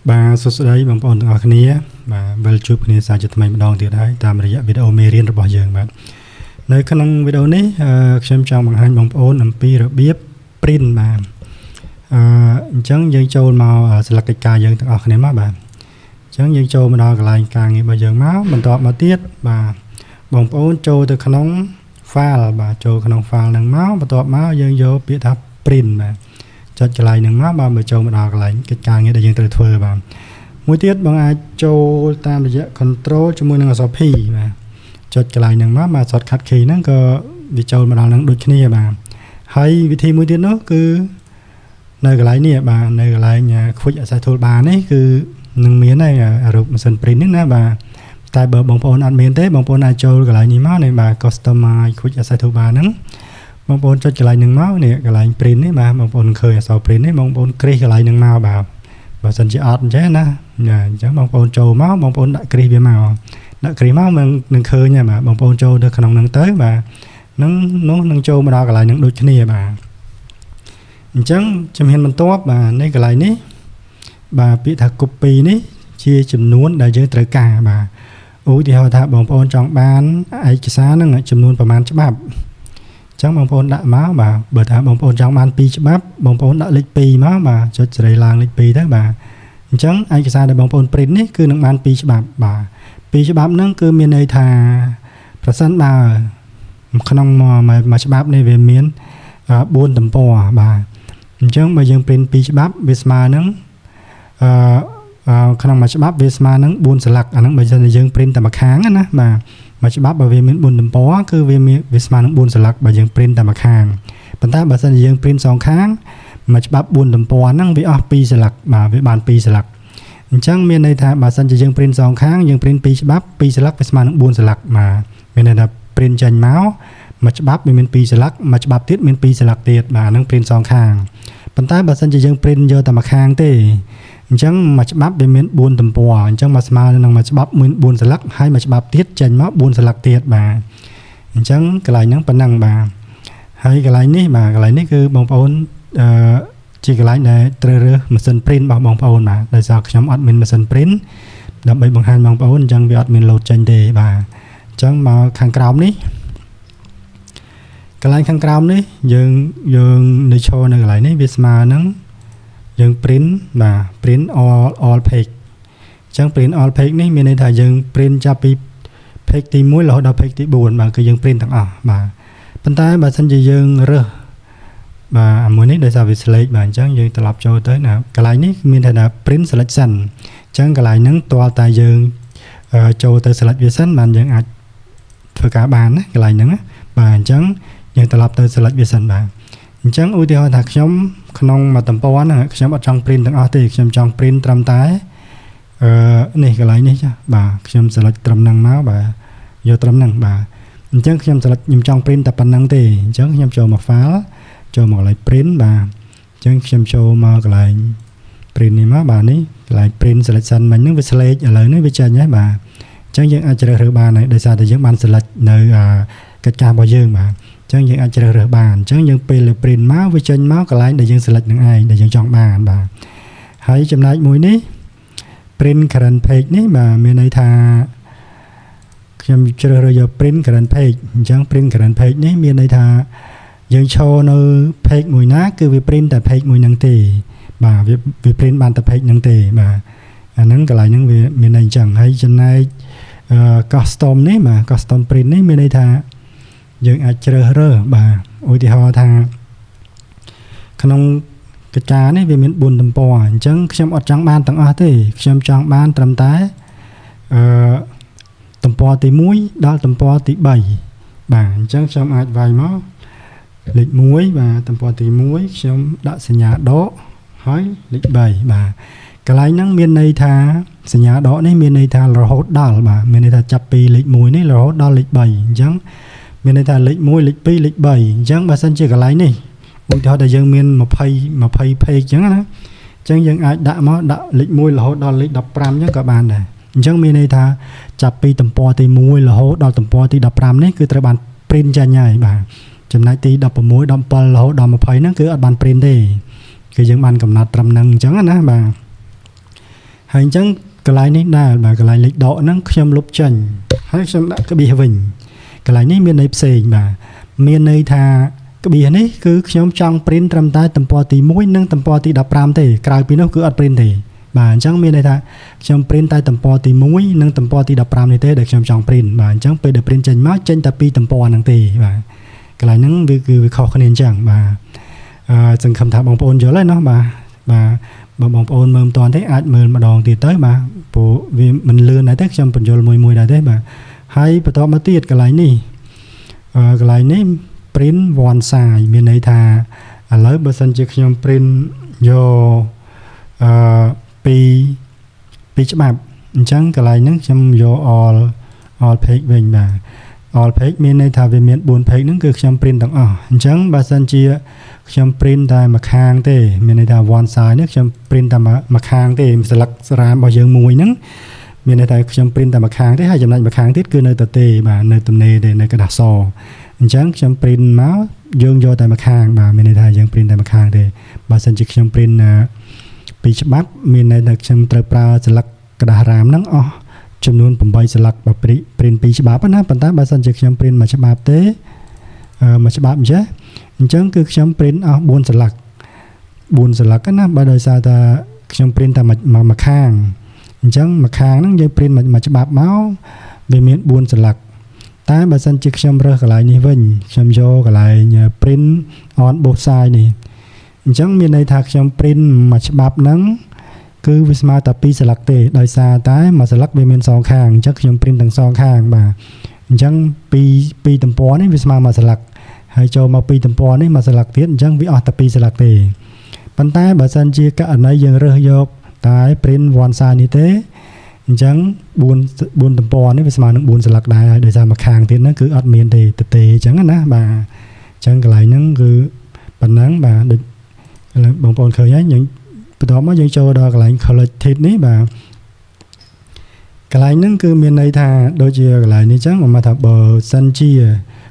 Bà số đấy bằng bọn ở kia bà về chụp kia sao cho tụi mình đong tiền đấyតាមរយៈ video មេរៀនរបស់យើងបាទនៅក្នុង video នេះខ្ញុំចង់បង្ហាញបងប្អូនអំពីរបៀប print បាទអញ្ចឹងយើងចូលមកស្លឹកកិច្ចការយើងទាំងអស់គ្នាមកបាទអញ្ចឹងយើងចូលមកដល់កន្លែងការងាររបស់យើងមកបន្តមកទៀតបាទបងប្អូនចូលទៅក្នុង file បាទចូលក្នុង file ហ្នឹងមកបន្ទាប់មកយើងយកពាក្យថា print បាទចុចកន្លែងហ្នឹងមកបាទមកចូលមកដល់កន្លែងកិច្ចការងារដែលយើងត្រូវធ្វើបាទមួយទៀតបងអាចចូលតាមរយៈ control ជាមួយនឹងអក្សរ P បាទចុចកន្លែងហ្នឹងមកបាទ shortcut key ហ្នឹងក៏វាចូលមកដល់ហ្នឹងដូចគ្នាបាទហើយវិធីមួយទៀតនោះគឺនៅកន្លែងនេះបាទនៅកន្លែង Quick Access Toolbar នេះគឺនឹងមានហើយរូបម៉ាស៊ីន print ហ្នឹងណាបាទតែបើបងប្អូនអត់មានទេបងប្អូនអាចចូលកន្លែងនេះមកនេះបាទ Customize Quick Access Toolbar ហ្នឹងបងប្អូនចុចកន្លែងហ្នឹងមកនេះកន្លែង print នេះបាទបងប្អូនឃើញអក្សរ print នេះបងប្អូនគ្រីសកន្លែងហ្នឹងមកបាទបើសិនជាអត់អញ្ចឹងណាអញ្ចឹងបងប្អូនចូលមកបងប្អូនដាក់គ្រីសវាមកដាក់គ្រីសមកនឹងឃើញហើយបាទបងប្អូនចូលទៅក្នុងហ្នឹងទៅបាទនឹងចូលមកដល់កន្លែងហ្នឹងដូចគ្នាបាទអញ្ចឹងជំហានបន្ទាប់បាទនេះកន្លែងនេះបាទពាក្យថា copy នេះជាចំនួនដែលយើងត្រូវការបាទឧទាហរណ៍ថាបងប្អូនចង់បានឯកសារហ្នឹងចំនួនប្រមាណច្បាប់អញ្ចឹងបងប្អូនដាក់មកបាទបើថាបងប្អូនចង់បាន2ច្បាប់បងប្អូនដាក់លេខ2មកបាទចុចសេរីឡើងលេខ2ទៅបាទអញ្ចឹងឯកសារដែលបងប្អូន print នេះគឺនឹងបាន2ច្បាប់បាទ2ច្បាប់ហ្នឹងគឺមានន័យថាប្រសិនបើក្នុងមួយច្បាប់នេះវាមាន4ទំព័របាទអញ្ចឹងបើយើង print 2ច្បាប់វាស្មើនឹងក្នុងមួយច្បាប់វាស្មើនឹង4សន្លឹកអាហ្នឹងបើសិនជាយើង print តែម្ខាងណាបាទមួយច្បាប់បើវាមាន4ទំព័រគឺវាស្មើនឹង4សន្លឹកបើយើង print តែម្ខាងប៉ុន្តែបើសិនជាយើង print សងខាងមួយច្បាប់4ទំព័រហ្នឹងវាអស់2សន្លឹកបាទវាបាន2សន្លឹកអញ្ចឹងមានន័យថាបើសិនជាយើង print សងខាងយើង print 2ច្បាប់2សន្លឹកវាស្មើនឹង4សន្លឹកបាទមានន័យថា print ចេញមកមួយច្បាប់វាមាន2សន្លឹកមួយច្បាប់ទៀតមាន2សន្លឹកទៀតបាទហ្នឹង print សងខាងប៉ុន្តែបើសិនជាយើង print យកតែម្ខាងទេអញ្ចឹងមួយច្បាប់វាមាន4ទំព័រអញ្ចឹងមកស្មើនឹងមួយច្បាប់មាន4សន្លឹកហើយមួយច្បាប់ទៀតចេញមក4សន្លឹកទៀតបាទអញ្ចឹងកន្លែងហ្នឹងប៉ុណ្ណឹងបាទហើយកន្លែងនេះបាទកន្លែងនេះគឺបងប្អូនជាកន្លែងដែលត្រូវរើសម៉ាស៊ីន print របស់បងប្អូនបាទដោយសារខ្ញុំអត់មានម៉ាស៊ីន print ដើម្បីបង្ហាញបងប្អូនអញ្ចឹងវាអត់មាន load ចេញទេបាទអញ្ចឹងមកខាងក្រោមនេះកន្លែងខាងក្រោមនេះយើងនៅឈរនៅកន្លែងនេះវាស្មើនឹងយើង print បាទ print all page អញ្ចឹង print all page នេះមានន័យថាយើង print ចាប់ពី page ទី1រហូតដល់ page ទី4បាទគឺយើង print ទាំងអស់បាទប៉ុន្តែបើសិនជាយើងរើសបាទមួយនេះដោយសារវា select បាទអញ្ចឹងយើងត្រឡប់ចូលទៅណាកន្លែងនេះមានថា print selection អញ្ចឹងកន្លែងហ្នឹងទាល់តែយើងចូលទៅ select វាសិនបានយើងអាចធ្វើការបានណាកន្លែងហ្នឹងបាទអញ្ចឹងយើងត្រឡប់ទៅ select វាសិនបាទអញ្ចឹងឧទាហរណ៍ថាខ្ញុំក្នុងមួយទំព័រហ្នឹងខ្ញុំអត់ចង់ print ទាំងអស់ទេខ្ញុំចង់ print ត្រឹមតែនេះកន្លែងនេះចាបាទខ្ញុំ select ត្រឹមហ្នឹងមកបាទយកត្រឹមហ្នឹងបាទអញ្ចឹងខ្ញុំ select ខ្ញុំចង់ print តែប៉ុណ្្នឹងទេអញ្ចឹងខ្ញុំចូលមក file ចូលមកកន្លែង print បាទអញ្ចឹងខ្ញុំចូលមកកន្លែង print នេះមកបាទនេះកន្លែង print selection មិញហ្នឹងវា select ឥឡូវនេះវាចេញហើយបាទអញ្ចឹងយើងអាចជ្រើសរើសបានហើយដោយសារតែយើងបាន select នៅកិច្ចការរបស់យើងបាទអញ្ចឹងយើងអាចជ្រើសរើសបានអញ្ចឹងយើងពេល print មកវាចេញមកកន្លែងដែលយើង select នឹងឯងដែលយើងចង់បានបាទហើយចំណែកមួយនេះ print current page នេះបាទមានន័យថាខ្ញុំជ្រើសរើសយក print current page អញ្ចឹង print current page នេះមានន័យថាយើងឈរនៅ page មួយណាគឺវា print តែ page មួយហ្នឹងទេបាទវា print បានតែ page ហ្នឹងទេបាទអាហ្នឹងកន្លែងហ្នឹងវាមានន័យអញ្ចឹងហើយចំណែកcustom នេះបាទ custom print នេះមានន័យថាយើងអាចជ្រើសរើសបាទឧទាហរណ៍ថាក្នុងកិច្ចការនេះវាមាន4ទំព័រអញ្ចឹងខ្ញុំអត់ចង់បានទាំងអស់ទេខ្ញុំចង់បានត្រឹមតែទំព័រទី1ដល់ទំព័រទី3បាទអញ្ចឹងខ្ញុំអាចវាយមកលេខ1បាទទំព័រទី1ខ្ញុំដាក់សញ្ញាដកហើយលេខ3បាទកន្លែងហ្នឹងមានន័យថាសញ្ញាដកនេះមានន័យថារហូតដល់បាទមានន័យថាចាប់ពីលេខ1នេះរហូតដល់លេខ3អញ្ចឹងមានន័យថាលេខ1លេខ2លេខ3អញ្ចឹងបើសិនជាកន្លែងនេះឧទាហរណ៍ថាយើងមាន20 page អញ្ចឹងណាអញ្ចឹងយើងអាចដាក់មកដាក់លេខ1រហូតដល់លេខ15អញ្ចឹងក៏បានដែរអញ្ចឹងមានន័យថាចាប់ពីទំព័រទី1រហូតដល់ទំព័រទី15នេះគឺត្រូវបាន print ចេញហើយបាទចំណែកទី16 17រហូតដល់20ហ្នឹងគឺអត់បាន print ទេគឺយើងបានកំណត់ត្រឹមហ្នឹងអញ្ចឹងណាបាទអ ហើយអញ្ចឹងកន្លែងនេះដែរបាទកន្លែងលេខដកហ្នឹងខ្ញុំលុបចេញហើយខ្ញុំដាក់ក្បៀសវិញកន្លែងនេះមានន័យផ្សេងបាទមានន័យថាក្បៀសនេះគឺខ្ញុំចង់ print ត្រឹមតែទំព័រទី1និងទំព័រទី15ទេក្រៅពីនោះគឺអត់ print ទេបាទអញ្ចឹងមានន័យថាខ្ញុំ print តែទំព័រទី1និងទំព័រទី15នេះទេដែលខ្ញុំចង់ print បាទអញ្ចឹងពេលដែល print ចេញមកចេញតែពីទំព័រហ្នឹងទេបាទកន្លែងហ្នឹងវាខុសគ្នាអញ្ចឹងបាទសង្ឃឹមថាបងប្អូនយល់ហើយណោះបាទបើបងប្អូនមើលមិនទាន់ទេអាចមើលម្ដងទៀតទៅបាទព្រោះវាមិនលឿនដែរទេខ្ញុំបញ្យល់មួយដែរទេបាទហើយបន្តមកទៀតកន្លែងនេះprint one size មានន័យថាឥឡូវបើសិនជាខ្ញុំ print យកពីច្បាប់អញ្ចឹងកន្លែងហ្នឹងខ្ញុំយក all page វិញបាទ all page មានន័យថាវាមាន4 page ហ្នឹងគឺខ្ញុំ print ទាំងអស់អញ្ចឹងបើសិនជាខ្ញុំ print តែមួយខាងទេមានន័យថា one side នេះខ្ញុំ print តែមួយខាងទេស្លឹកស្រាមរបស់យើងមួយហ្នឹងមានន័យថាខ្ញុំ print តែមួយខាងទេហើយចំណុចមួយខាងទៀតគឺនៅតែទេបាទនៅទំនេរទេនៅกระดาษសអញ្ចឹងខ្ញុំ print មកយើងយកតែមួយខាងបាទមានន័យថាយើង print តែមួយខាងទេបើសិនជាខ្ញុំ print ពីច្បាប់មានន័យថាខ្ញុំត្រូវប្រើស្លឹកกระดาษរាមហ្នឹងអស់ចំនួន8ស្លឹកបើ print ពីច្បាប់ណាប៉ុន្តែបើសិនជាខ្ញុំ print មួយច្បាប់ទេមួយច្បាប់អញ្ចឹងគឺខ្ញុំ print អស់4ស្លឹកណាបើដោយសារតែខ្ញុំ print តែមួយខាងអញ្ចឹងមួយខាងហ្នឹងយើង print មួយច្បាប់មកវាមាន4ស្លឹកតែបើសិនជាខ្ញុំរើសកន្លែងនេះវិញខ្ញុំយកកន្លែង print on both side នេះអញ្ចឹងមានន័យថាខ្ញុំ print មួយច្បាប់ហ្នឹងគឺវាស្មើតែ2ស្លឹកទេដោយសារតែមួយស្លឹកវាមានសងខាងអញ្ចឹងខ្ញុំ print ទាំងសងខាងបាទអញ្ចឹងពីទំព័រនេះវាស្មើមួយស្លឹកហើយចូលមកពីទំព័រនេះមួយស្លឹកទៀតអញ្ចឹងវាអស់តែ2ស្លឹកទេប៉ុន្តែបើសិនជាករណីយើងរើសយកតែ print one side នេះទេអញ្ចឹង4ទំព័រនេះវាស្មើនឹង4ស្លឹកដែរហើយដោយសារមួយខាងទៀតហ្នឹងគឺអត់មានទេអញ្ចឹងណាបាទអញ្ចឹងកន្លែងហ្នឹងគឺប៉ុណ្ណឹងបាទដូចបងប្អូនឃើញហើយយើងបន្តមកយើងចូលដល់កន្លែង collected នេះបាទកន្លែងហ្នឹងគឺមានន័យថាដូចជាកន្លែងនេះអញ្ចឹងមកថាបើសិនជា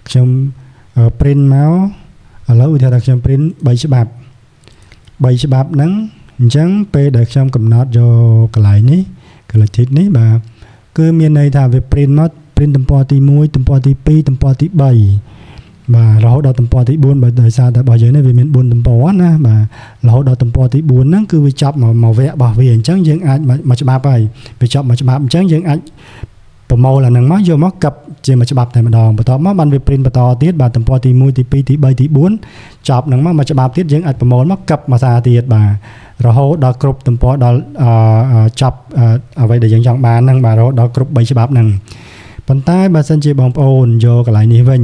ខ្ញុំ print មកឥឡូវឧទាហរណ៍ថាខ្ញុំ print 3ច្បាប់ហ្នឹងអញ្ចឹងពេលដែលខ្ញុំកំណត់យកកន្លែងនេះ collected នេះបាទគឺមានន័យថាវា print មក print ទំព័រទី1ទំព័រទី2ទំព័រទី3បាទរហូតដល់ទំព័រទី4បើដោយសារតែរបស់យើងនេះវាមាន4ទំព័រណាបាទរហូតដល់ទំព័រទី4ហ្នឹងគឺវាចប់មកវគ្គរបស់វាអញ្ចឹងយើងអាចមកច្បាប់ហើយវាចប់មកច្បាប់អញ្ចឹងយើងអាចប្រមូលអាហ្នឹងមកយកមកកັບជាមួយច្បាប់តែម្ដងបន្ទាប់មកបានវា print បន្តទៀតបាទទំព័រទី1ទី2ទី3ទី4ចប់ហ្នឹងមកច្បាប់ទៀតយើងអាចប្រមូលមកកັບមកសារទៀតបាទរហូតដល់គ្រប់ទំព័រដល់ចប់អ្វីដែលយើងចង់បានហ្នឹងបាទរហូតដល់គ្រប់3ច្បាប់ហ្នឹងប៉ុន្តែបើសិនជាបងប្អូនយកកន្លែងនេះវិញ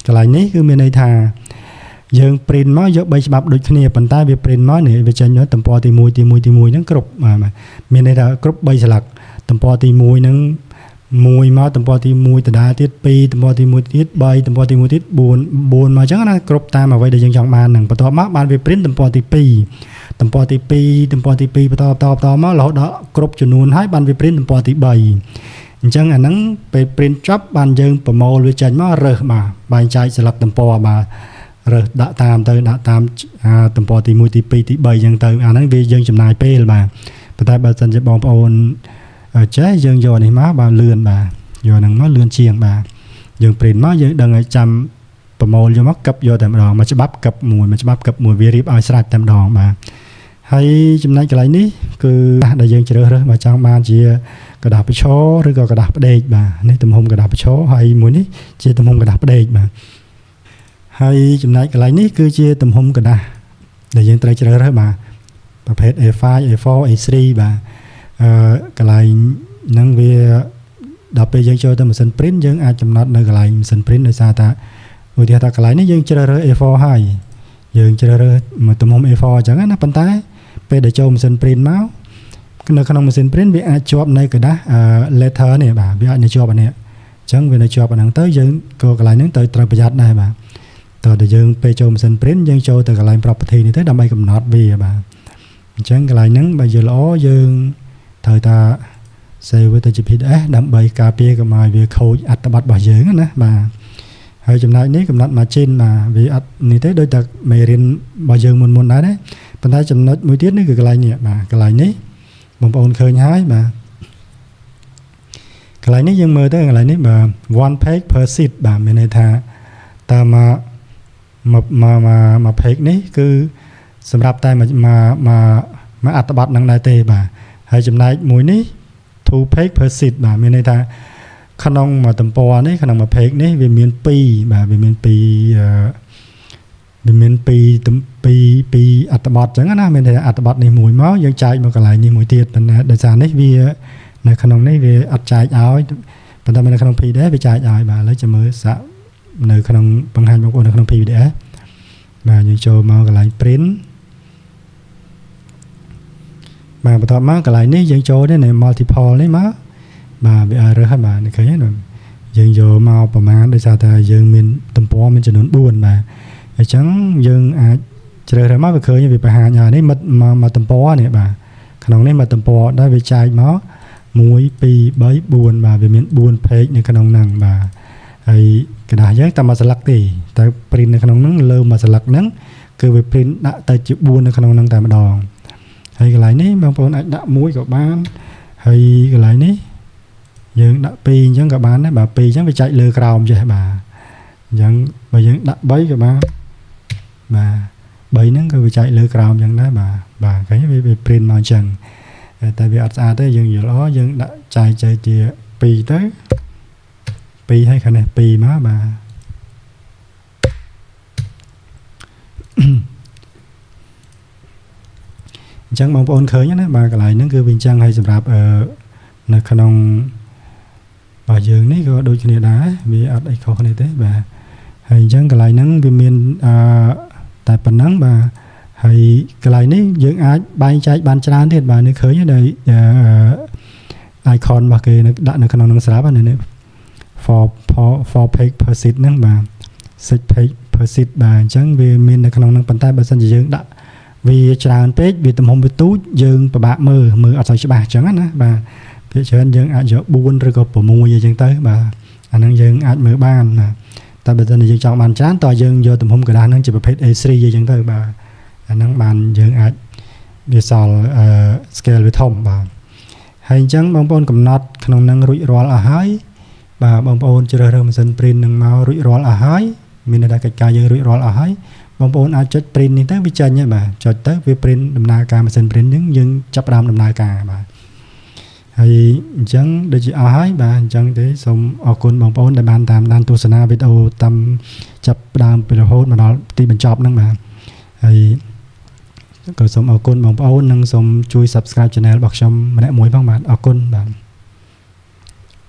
កន្លែងនេះគឺមានន័យថាយើង print មកយក3ច្បាប់ដូចគ្នាប៉ុន្តែវា print មកនេះវាចេញនៅទំព័រទី1ហ្នឹងគ្រប់មានន័យថាគ្រប់3ស្លឹកទំព័រទី1ហ្នឹង1មកទំព័រទី1ដដែលទៀត2ទំព័រទី1ទៀត3ទំព័រទី1ទៀត4មកអញ្ចឹងណាគ្រប់តាមអ្វីដែលយើងចង់បានហ្នឹងបន្ទាប់មកបានវា print ទំព័រទី2ទំព័រទី2បន្តមករហូតដល់គ្រប់ចំនួនហើយបានវា print ទំព័រទី3អញ្ចឹងអាហ្នឹងពេល print ចប់បានយើងប្រមូលវាចេញមករើសបាទបែងចែកស្លឹកទំព័របាទរើសដាក់តាមទំព័រទី1ទី2ទី3អញ្ចឹងទៅអាហ្នឹងវាយើងចំណាយពេលបាទប៉ុន្តែបើសិនជាបងប្អូនចេះយើងយកនេះមកបាទលឿនបាទយកហ្នឹងមកលឿនជាងបាទយើង print មកយើងដឹងឲ្យចាំប្រមូលយកមកកັບយកតែម្ដងមួយច្បាប់កັບមួយវារៀបឲ្យស្រេចតែម្ដងបាទហើយចំណុចកន្លែងនេះគឺដែលយើងជ្រើសរើសមកចង់បានជាกระดาษប្រឈរឬក៏กระดาษផ្ដេកបាទនេះទំហំกระดาษប្រឈរហើយមួយនេះជាទំហំกระดาษផ្ដេកបាទហើយចំណែកកន្លែងនេះគឺជាទំហំกระดาษដែលយើងត្រូវជ្រើសរើសបាទប្រភេទ A5 A4 A3 បាទកន្លែងហ្នឹងវាដល់ពេលយើងចូលទៅម៉ាស៊ីន print យើងអាចកំណត់នៅកន្លែងម៉ាស៊ីន print ដោយសារតែឧទាហរណ៍ថាកន្លែងនេះយើងជ្រើសរើស A4 ហើយយើងជ្រើសរើសទំហំ A4 អញ្ចឹងណាប៉ុន្តែពេលដែលចូលម៉ាស៊ីន print មកនៅក្នុងម៉ាស៊ីន print វាអាចជាប់នៅกระดาษ letter នេះបាទវាអាចនៅជាប់អានេះអញ្ចឹងវានៅជាប់អាហ្នឹងទៅយើងក៏កន្លែងហ្នឹងត្រូវប្រយ័ត្នដែរបាទតើដល់យើងពេលចូលម៉ាស៊ីន print យើងចូលទៅកន្លែង property នេះទៅដើម្បីកំណត់វាបាទអញ្ចឹងកន្លែងហ្នឹងបើយល់ល្អយើងត្រូវថា save វាទៅជា PDF ដើម្បីការពារកុំឲ្យវាខូចអត្ថបទរបស់យើងណាបាទហើយចំណែកនេះកំណត់ margin បាទវាអត់នេះទេដូចតែមេរៀនរបស់យើងមុនដែរប៉ុន្តែចំណុចមួយទៀតនេះគឺកន្លែងនេះបាទកន្លែងនេះ បងប្អូនឃើញហើយបាទកន្លែងនេះយើងមើលទៅកន្លែងនេះបាទ one page per sheet បាទមានន័យថាតើមក page នេះគឺសម្រាប់តែមកអត្ថបទនឹងដែរទេបាទហើយចំណែកមួយនេះ two page per sheet បាទមានន័យថាក្នុងមួយទំព័រនេះក្នុងមួយ page នេះវាមាន2បាទវាមាន2អត្ថបទអញ្ចឹងណាមានតែអត្ថបទនេះមួយមកយើងចែកមកកន្លែងនេះមួយទៀតដោយសារនេះវានៅក្នុងនេះវាអត់ចែកឲ្យប៉ុន្តែនៅក្នុង PDF វាចែកឲ្យបាទឥឡូវចាំមើលសាក់នៅក្នុងបង្ហាញបងប្អូននៅក្នុង PDF បាទយើងចូលមកកន្លែង print បាទបន្ទាប់មកកន្លែងនេះយើងចូលទៅនៅ multiple នេះមកបាទវាឲ្យរើសហើយបាទឃើញទេយើងយកមកប្រមាណដោយសារតែយើងមានទំព័រមានចំនួន4បាទអញ្ចឹងយើងអាចជ្រើសរើសមកវាឃើញវាបង្ហាញឲ្យនេះមកទំព័រនេះបាទក្នុងនេះមកទំព័រដែលវាចែកមក1 2 3 4បាទវាមាន4 page នៅក្នុងហ្នឹងបាទហើយកระดาษយើងតែមួយស្លឹកទេតែ print នៅក្នុងហ្នឹងលើមួយស្លឹកហ្នឹងគឺវា print ដាក់ទៅជា4នៅក្នុងហ្នឹងតែម្ដងហើយកន្លែងនេះបងប្អូនអាចដាក់1ក៏បានហើយកន្លែងនេះយើងដាក់2អញ្ចឹងក៏បានដែរបាទ2អញ្ចឹងវាចែកលើក្រោមចេះបាទអញ្ចឹងបើយើងដាក់3ក៏បានបាទ3ហ្នឹងគឺវាចែកលើក្រោមអញ្ចឹងដែរបាទឃើញវា print មកអញ្ចឹងតែវាអត់ស្អាតទេយើងយល់ល្អយើងដាក់ចែកជា2ទៅ2ហើយខាងនេះ2មកបាទអញ្ចឹងបងប្អូនឃើញណាបាទកន្លែងហ្នឹងគឺវាអញ្ចឹងហើយសម្រាប់នៅក្នុងបាទយើងនេះក៏ដូចគ្នាដែរវាអត់អីខុសគ្នាទេបាទហើយអញ្ចឹងកន្លែងហ្នឹងវាមានតែប៉ុណ្ណឹងបាទហើយកន្លែងនេះយើងអាចបែងចែកបានច្រើនទៀតបាទនេះឃើញដែរ icon របស់គេដាក់នៅក្នុងនឹងស្រាប់ហ្នឹង for page per sheet ហ្នឹងបាទ 6 page per sheet បាទអញ្ចឹងវាមាននៅក្នុងហ្នឹងប៉ុន្តែបើសិនជាយើងដាក់វាច្រើនពេកវាទំហំវាទូចយើងពិបាកមើលអត់សូវច្បាស់អញ្ចឹងណាបាទភាគច្រើនយើងអាចយក4ឬក៏6អញ្ចឹងទៅបាទអាហ្នឹងយើងអាចមើលបានណាតែបើសិនជាយើងចង់បានច្រើនតើយើងយកទំហំกระดาษហ្នឹងជាប្រភេទ A3 អញ្ចឹងទៅបាទអាហ្នឹងបានយើងអាចវាសល់scale វាធំបាទហើយអញ្ចឹងបងប្អូនកំណត់ក្នុងហ្នឹងរួចរាល់អស់ហើយបាទបងប្អូនជ្រើសរើសម៉ាស៊ីន print នឹងមករួចរាល់អស់ហើយមានន័យថាកិច្ចការយើងរួចរាល់អស់ហើយបងប្អូនអាចចុច print នេះទៅវាចេញហើយបាទចុចទៅវា print ដំណើរការម៉ាស៊ីន print ហ្នឹងយើងចាប់ផ្ដើមដំណើរការបាទហើយអញ្ចឹងដូចជាអស់ហើយបាទអញ្ចឹងទេសូមអរគុណបងប្អូនដែលបានតាមដានទស្សនាវីដេអូតាមចាប់ផ្ដើមពីរហូតមកដល់ទីបញ្ចប់ហ្នឹងបាទហើយក៏សូមអរគុណបងប្អូននិងសូមជួយ Subscribe Channel របស់ខ្ញុំម្នាក់មួយផងបាទអរគុណបាទ